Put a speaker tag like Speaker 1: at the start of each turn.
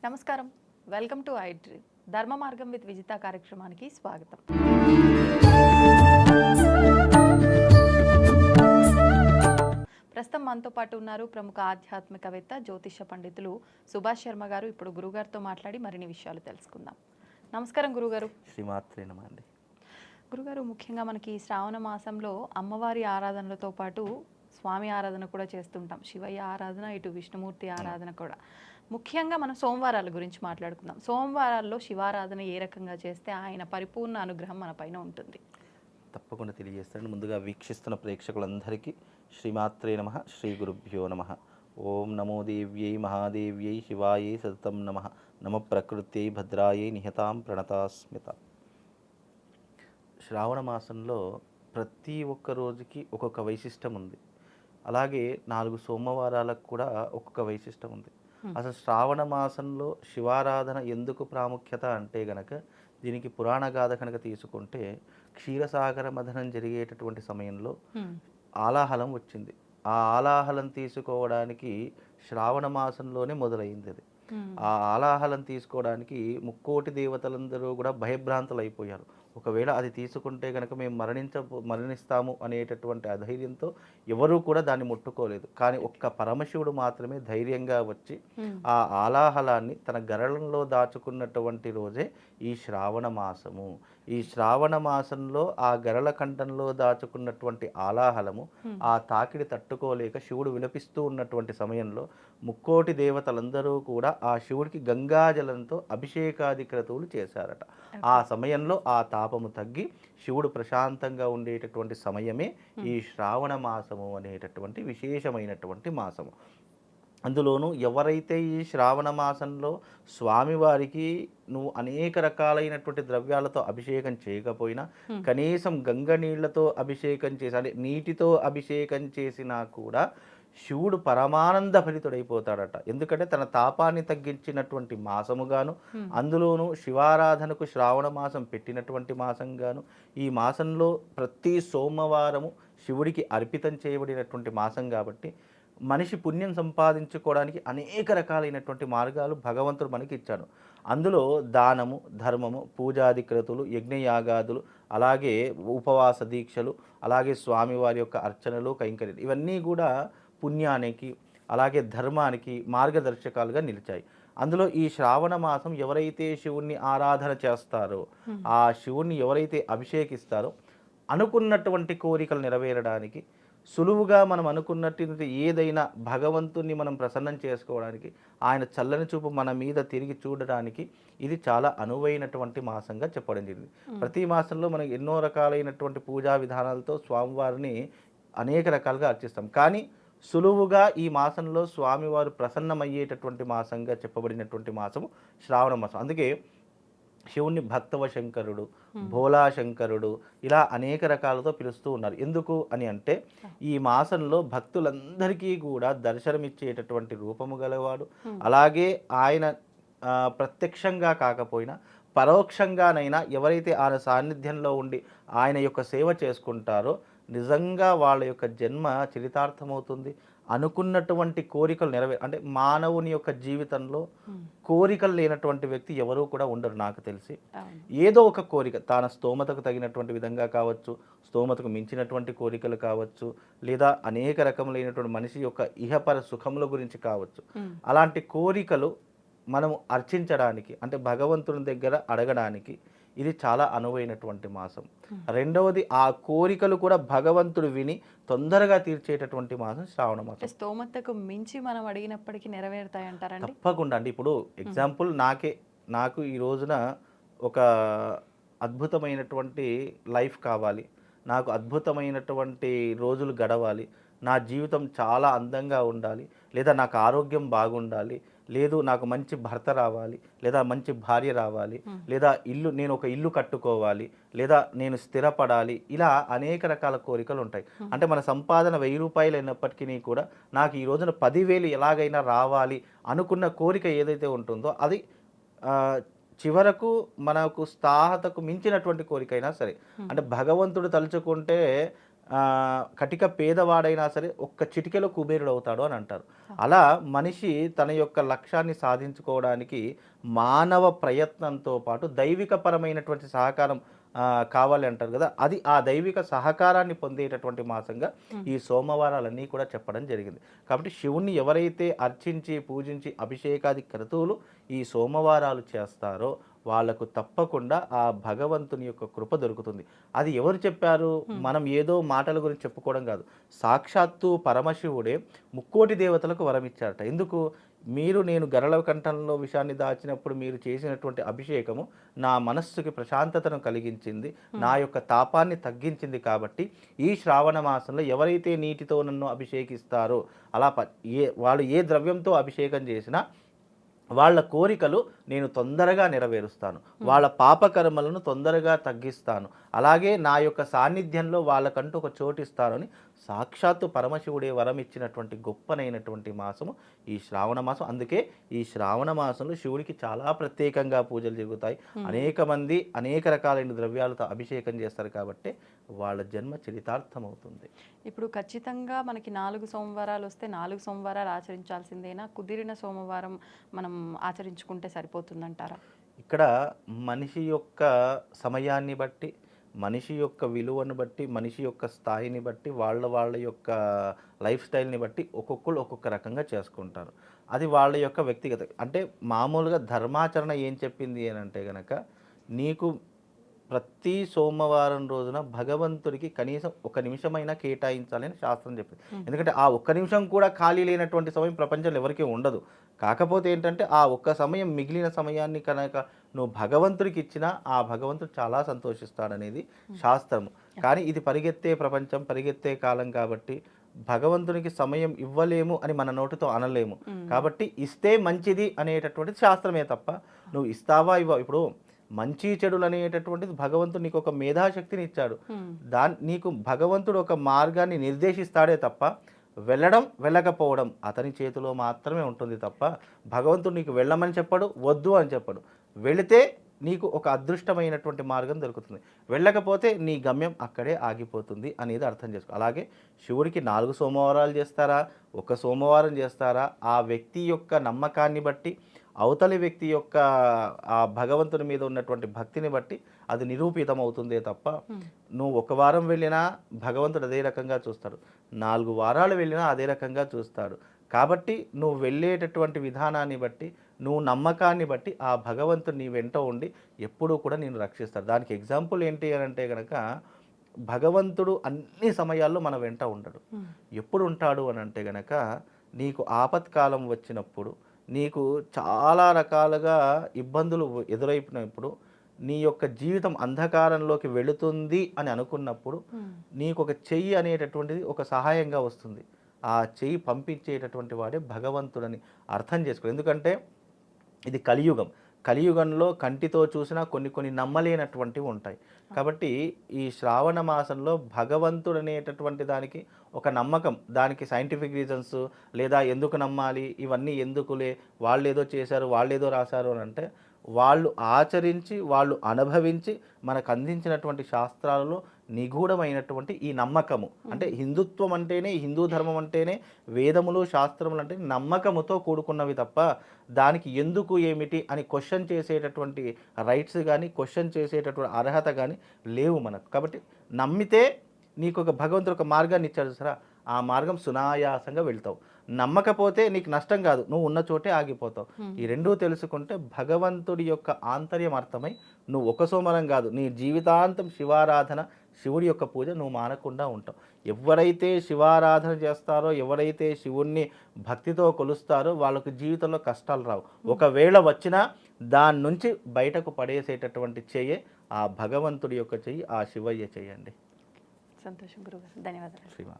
Speaker 1: నమస్కారం. Welcome to I dream. ధర్మ మార్గం విత్ విజిత కార్యక్రమానికి స్వాగతం. ప్రస్తుతం మనతో పాటు ఉన్నారు ప్రముఖ ఆధ్యాత్మికవేత్త జ్యోతిష పండితులు సుభాష్ శర్మ గారు. ఇప్పుడు గురుగారితో మాట్లాడి మరిన్ని విషయాలు తెలుసుకుందాం. నమస్కారం గురుగారు.
Speaker 2: శ్రీమాత్రే నమః అండి.
Speaker 1: గురుగారు, ముఖ్యంగా మనకి శ్రావణ మాసంలో అమ్మవారి ఆరాధనలతో పాటు స్వామి ఆరాధన కూడా చేస్తుంటాం. శివయ్య ఆరాధన, ఇటు విష్ణుమూర్తి ఆరాధన కూడా. ముఖ్యంగా మనం సోమవారాల గురించి మాట్లాడుకుందాం. సోమవారాల్లో శివారాధన ఏ రకంగా చేస్తే ఆయన పరిపూర్ణ అనుగ్రహం మన పైన ఉంటుంది?
Speaker 2: తప్పకుండా తెలియజేస్తాను. ముందుగా వీక్షిస్తున్న ప్రేక్షకులందరికీ శ్రీమాత్రే నమః, శ్రీ గురుభ్యో నమః. ఓం నమో దేవ్యై మహాదేవ్యై శివాయై సతతం నమః. నమ ప్రకృత్యై భద్రాయై నిహతాం ప్రణతాస్మిత. శ్రావణ మాసంలో ప్రతి ఒక్క రోజుకి ఒక్కొక్క వైశిష్టం ఉంది. అలాగే 4 సోమవారాలకు కూడా ఒక్కొక్క వైశిష్టం ఉంది. అసలు శ్రావణ మాసంలో శివారాధన ఎందుకు ప్రాముఖ్యత అంటే గనక, దీనికి పురాణ గాథ కనుక తీసుకుంటే, క్షీరసాగర మథనం జరిగేటటువంటి సమయంలో ఆలాహలం వచ్చింది. ఆ ఆలాహలం తీసుకోవడానికి శ్రావణ మాసంలోనే మొదలైంది అది. ఆ ఆలాహలం తీసుకోవడానికి ముక్కోటి దేవతలందరూ కూడా భయభ్రాంతులు అయిపోయారు. ఒకవేళ అది తీసుకుంటే కనుక మేము మరణిస్తాము అనేటటువంటి అధైర్యంతో ఎవరూ కూడా దాన్ని ముట్టుకోలేదు. కానీ ఒక్క పరమశివుడు మాత్రమే ధైర్యంగా వచ్చి ఆ ఆలాహలాన్ని తన గరళంలో దాచుకున్నటువంటి రోజే ఈ శ్రావణ మాసము. ఈ శ్రావణ మాసంలో ఆ గరళ కంఠంలో దాచుకున్నటువంటి ఆలాహలము ఆ తాకిడి తట్టుకోలేక శివుడు విలపిస్తూ ఉన్నటువంటి సమయంలో ముక్కోటి దేవతలందరూ కూడా ఆ శివుడికి గంగాజలంతో అభిషేకాది క్రతువులు చేశారట. ఆ సమయంలో ఆ తాపము తగ్గి శివుడు ప్రశాంతంగా ఉండేటటువంటి సమయమే ఈ శ్రావణ మాసము అనేటటువంటి విశేషమైనటువంటి మాసము. అందులోనూ ఎవరైతే ఈ శ్రావణ మాసంలో స్వామివారికి నువ్వు అనేక రకాలైనటువంటి ద్రవ్యాలతో అభిషేకం చేయకపోయినా, కనీసం గంగ నీళ్లతో అభిషేకం చేసి, అంటే నీటితో అభిషేకం చేసినా కూడా శివుడు పరమానంద ఫలితుడైపోతాడట. ఎందుకంటే తన తాపాన్ని తగ్గించినటువంటి మాసముగాను, అందులోనూ శివారాధనకు శ్రావణ మాసం పెట్టినటువంటి మాసంగాను, ఈ మాసంలో ప్రతి సోమవారము శివుడికి అర్పితం చేయబడినటువంటి మాసం కాబట్టి మనిషి పుణ్యం సంపాదించుకోవడానికి అనేక రకాలైనటువంటి మార్గాలు భగవంతుడు మనకి ఇచ్చాడు. అందులో దానము, ధర్మము, పూజాది క్రతులు, యజ్ఞయాగాదులు, అలాగే ఉపవాస దీక్షలు, అలాగే స్వామివారి యొక్క అర్చనలు, కైంకర్యాలు, ఇవన్నీ కూడా పుణ్యానికి అలాగే ధర్మానికి మార్గదర్శకాలుగా నిలిచాయి. అందులో ఈ శ్రావణ మాసం ఎవరైతే శివుణ్ణి ఆరాధన చేస్తారో, ఆ శివుణ్ణి ఎవరైతే అభిషేకిస్తారో, అనుకున్నటువంటి కోరికలు నెరవేరడానికి, సులువుగా మనం అనుకున్నట్టు ఏదైనా భగవంతుణ్ణి మనం ప్రసన్నం చేసుకోవడానికి, ఆయన చల్లని చూపు మన మీద తిరిగి చూడడానికి ఇది చాలా అనువైనటువంటి మాసంగా చెప్పడం జరిగింది. ప్రతి మాసంలో మనం ఎన్నో రకాలైనటువంటి పూజా విధానాలతో స్వామివారిని అనేక రకాలుగా అర్చిస్తాం. కానీ సులువుగా ఈ మాసంలో స్వామివారు ప్రసన్నమయ్యేటటువంటి మాసంగా చెప్పబడినటువంటి మాసము శ్రావణ మాసం. అందుకే శివుణ్ణి భక్తవ శంకరుడు, భోలా శంకరుడు, ఇలా అనేక రకాలతో పిలుస్తూ ఉన్నారు. ఎందుకు అని అంటే, ఈ మాసంలో భక్తులందరికీ కూడా దర్శనమిచ్చేటటువంటి రూపము గలవాడు. అలాగే ఆయన ప్రత్యక్షంగా కాకపోయినా పరోక్షంగానైనా ఎవరైతే ఆయన సాన్నిధ్యంలో ఉండి ఆయన యొక్క సేవ చేసుకుంటారో నిజంగా వాళ్ళ యొక్క జన్మ చరితార్థమవుతుంది. అనుకున్నటువంటి కోరికలు అంటే మానవుని యొక్క జీవితంలో కోరికలు లేనటువంటి వ్యక్తి ఎవరూ కూడా ఉండరు నాకు తెలిసి. ఏదో ఒక కోరిక తన స్తోమతకు తగినటువంటి విధంగా కావచ్చు, స్తోమతకు మించినటువంటి కోరికలు కావచ్చు, లేదా అనేక రకములైనటువంటి మనిషి యొక్క ఇహపర సుఖముల గురించి కావచ్చు. అలాంటి కోరికలు మనము అర్చించడానికి, అంటే భగవంతుని దగ్గర అడగడానికి ఇది చాలా అనువైనటువంటి మాసం. రెండవది, ఆ కోరికలు కూడా భగవంతుడు విని తొందరగా తీర్చేటటువంటి మాసం శ్రావణ మాసం.
Speaker 1: స్తోమతకు మించి మనం అడిగినప్పటికీ నెరవేరుతాయంటారండి?
Speaker 2: తప్పకుండా అండి. ఇప్పుడు ఎగ్జాంపుల్ నాకు ఈ రోజున ఒక అద్భుతమైనటువంటి లైఫ్ కావాలి, నాకు అద్భుతమైనటువంటి రోజులు గడవాలి, నా జీవితం చాలా అందంగా ఉండాలి, లేదా నాకు ఆరోగ్యం బాగుండాలి, లేదు నాకు మంచి భర్త రావాలి, లేదా మంచి భార్య రావాలి, లేదా నేను ఒక ఇల్లు కట్టుకోవాలి, లేదా నేను స్థిరపడాలి, ఇలా అనేక రకాల కోరికలు ఉంటాయి. అంటే మన సంపాదన 1000 రూపాయలు అయినప్పటికీ కూడా నాకు ఈ రోజున 10,000 ఎలాగైనా రావాలి అనుకున్న కోరిక ఏదైతే ఉంటుందో అది చివరకు మనకు స్థాహతకు మించినటువంటి కోరిక అయినా సరే, అంటే భగవంతుడు తలుచుకుంటే కటిక పేదవాడైనా సరే ఒక్క చిటికెలో కుబేరుడు అవుతాడు అని అంటారు. అలా మనిషి తన యొక్క లక్ష్యాన్ని సాధించుకోవడానికి మానవ ప్రయత్నంతో పాటు దైవికపరమైనటువంటి సహకారం కావాలి అంటారు కదా, అది ఆ దైవిక సహకారాన్ని పొందేటటువంటి మాసంగా ఈ సోమవారాలన్నీ కూడా చెప్పడం జరిగింది. కాబట్టి శివుణ్ణి ఎవరైతే అర్చించి పూజించి అభిషేకాది క్రతువులు ఈ సోమవారాలు చేస్తారో వాళ్ళకు తప్పకుండా ఆ భగవంతుని యొక్క కృప దొరుకుతుంది. అది ఎవరు చెప్పారు? మనం ఏదో మాటల గురించి చెప్పుకోవడం కాదు. సాక్షాత్తు పరమశివుడే ముక్కోటి దేవతలకు వరం ఇచ్చారట. ఎందుకు? మీరు నేను గరళ కంఠంలో విషాన్ని దాచినప్పుడు మీరు చేసినటువంటి అభిషేకము నా మనస్సుకి ప్రశాంతతను కలిగించింది, నా యొక్క తాపాన్ని తగ్గించింది. కాబట్టి ఈ శ్రావణ మాసంలో ఎవరైతే నీటితో నన్ను అభిషేకిస్తారో అలా వాళ్ళు ఏ ద్రవ్యంతో అభిషేకం చేసినా వాళ్ళ కోరికలు నేను తొందరగా నెరవేరుస్తాను, వాళ్ళ పాపకర్మలను తొందరగా తగ్గిస్తాను, అలాగే నా యొక్క సాన్నిధ్యంలో వాళ్ళకంటూ ఒక చోటిస్తాను అని సాక్షాత్తు పరమశివుడే వరం ఇచ్చినటువంటి గొప్పనైనటువంటి మాసము ఈ శ్రావణ మాసం. అందుకే ఈ శ్రావణ మాసంలో శివుడికి చాలా ప్రత్యేకంగా పూజలు జరుగుతాయి. అనేక మంది అనేక రకాలైన ద్రవ్యాలతో అభిషేకం చేస్తారు కాబట్టి వాళ్ళ జన్మ చరితార్థం అవుతుంది.
Speaker 1: ఇప్పుడు ఖచ్చితంగా మనకి 4 సోమవారాలు వస్తే 4 సోమవారాలు ఆచరించాల్సిందేనా? కుదిరిన సోమవారం మనం ఆచరించుకుంటే సరిపోతుందంటారా?
Speaker 2: ఇక్కడ మనిషి యొక్క సమయాన్ని బట్టి, మనిషి యొక్క విలువను బట్టి, మనిషి యొక్క స్థాయిని బట్టి, వాళ్ళ యొక్క లైఫ్ స్టైల్ని బట్టి ఒక్కొక్కరు ఒక్కొక్క రకంగా చేసుకుంటారు. అది వాళ్ళ యొక్క వ్యక్తిగత. అంటే మామూలుగా ధర్మాచరణ ఏం చెప్పింది అని అంటే గనక, నీకు ప్రతి సోమవారం రోజున భగవంతుడికి కనీసం 1 నిమిషమైనా కేటాయించాలని శాస్త్రం చెప్పింది. ఎందుకంటే ఆ 1 నిమిషం కూడా ఖాళీ లేనటువంటి సమయం ప్రపంచంలో ఎవరికీ ఉండదు. కాకపోతే ఏంటంటే ఆ ఒక్క సమయం, మిగిలిన సమయాన్ని కనుక నువ్వు భగవంతుడికి ఇచ్చినా ఆ భగవంతుడు చాలా సంతోషిస్తాడనేది శాస్త్రము. కానీ ఇది పరిగెత్తే ప్రపంచం, పరిగెత్తే కాలం కాబట్టి భగవంతునికి సమయం ఇవ్వలేము అని మన నోటితో అనలేము. కాబట్టి ఇస్తే మంచిది అనేటటువంటిది శాస్త్రమే తప్ప నువ్వు ఇస్తావా ఇప్పుడు మంచి చెడులు అనేటటువంటిది భగవంతుడు నీకు ఒక మేధాశక్తిని ఇచ్చాడు. నీకు భగవంతుడు ఒక మార్గాన్ని నిర్దేశిస్తాడే తప్ప వెళ్ళడం వెళ్ళకపోవడం అతని చేతిలో మాత్రమే ఉంటుంది తప్ప భగవంతుడు నీకు వెళ్ళమని చెప్పడు, వద్దు అని చెప్పడు. వెళితే నీకు ఒక అదృష్టమైనటువంటి మార్గం దొరుకుతుంది, వెళ్ళకపోతే నీ గమ్యం అక్కడే ఆగిపోతుంది అనేది అర్థం చేసుకో. అలాగే శివుడికి 4 సోమవారాలు చేస్తారా, 1 సోమవారం చేస్తారా, ఆ వ్యక్తి యొక్క నమ్మకాన్ని బట్టి, అవతలి వ్యక్తి యొక్క ఆ భగవంతుని మీద ఉన్నటువంటి భక్తిని బట్టి అది నిరూపితం అవుతుందే తప్ప నువ్వు 1 వారం వెళ్ళినా భగవంతుడు అదే రకంగా చూస్తాడు, 4 వారాలు వెళ్ళినా అదే రకంగా చూస్తాడు. కాబట్టి నువ్వు వెళ్ళేటటువంటి విధానాన్ని బట్టి, నువ్వు నమ్మకాన్ని బట్టి ఆ భగవంతుడు నీ వెంట ఉండి ఎప్పుడూ కూడా నేను రక్షిస్తాడు. దానికి ఎగ్జాంపుల్ ఏంటి అని అంటే కనుక, భగవంతుడు అన్ని సమయాల్లో మన వెంట ఉండడు. ఎప్పుడు ఉంటాడు అని అంటే గనక, నీకు ఆపత్కాలం వచ్చినప్పుడు, నీకు చాలా రకాలుగా ఇబ్బందులు ఎదురైనప్పుడు, నీ యొక్క జీవితం అంధకారంలోకి వెళుతుంది అని అనుకున్నప్పుడు నీకు ఒక చెయ్యి అనేటటువంటిది ఒక సహాయంగా వస్తుంది. ఆ చెయ్యి పంపించేటటువంటి వాడే భగవంతుడని అర్థం చేసుకో. ఎందుకంటే ఇది కలియుగం. కలియుగంలో కంటితో చూసినా కొన్ని నమ్మలేనటువంటివి ఉంటాయి. కాబట్టి ఈ శ్రావణ మాసంలో భగవంతుడు అనేటటువంటి దానికి ఒక నమ్మకం, దానికి సైంటిఫిక్ రీజన్స్ లేదా ఎందుకు నమ్మాలి, ఇవన్నీ ఎందుకులే, వాళ్ళు ఏదో చేశారు, వాళ్ళు ఏదో రాశారు అని అంటే, వాళ్ళు ఆచరించి వాళ్ళు అనుభవించి మనకు అందించినటువంటి శాస్త్రాలలో నిగూఢమైనటువంటి ఈ నమ్మకము. అంటే హిందుత్వం అంటేనే, హిందూ ధర్మం అంటేనే, వేదములు శాస్త్రములు అంటే నమ్మకముతో కూడుకున్నవి తప్ప దానికి ఎందుకు ఏమిటి అని క్వశ్చన్ చేసేటటువంటి రైట్స్ కానీ, క్వశ్చన్ చేసేటటువంటి అర్హత కానీ లేవు మనకు. కాబట్టి నమ్మితే నీకు ఒక భగవంతుడు ఒక మార్గాన్ని ఇచ్చాడు సరే, ఆ మార్గం సునాయాసంగా వెళ్తావు. నమ్మకపోతే నీకు నష్టం కాదు, నువ్వు ఉన్న చోటే ఆగిపోతావు. ఈ రెండూ తెలుసుకుంటే భగవంతుడి యొక్క ఆంతర్యం అర్థమై నువ్వు 1 సోమవారం కాదు, నీ జీవితాంతం శివారాధన, శివుడి యొక్క పూజ నువ్వు మానకుండా ఉంటావు. ఎవరైతే శివారాధన చేస్తారో, ఎవరైతే శివుణ్ణి భక్తితో కొలుస్తారో వాళ్ళకు జీవితంలో కష్టాలు రావు. ఒకవేళ వచ్చినా దాని నుంచి బయటకు పడేసేటటువంటి చెయ్యే ఆ భగవంతుడి యొక్క చెయ్యి, ఆ శివయ్య చెయ్యండి.
Speaker 1: సంతోషం గురుగారు, ధన్యవాదాలు.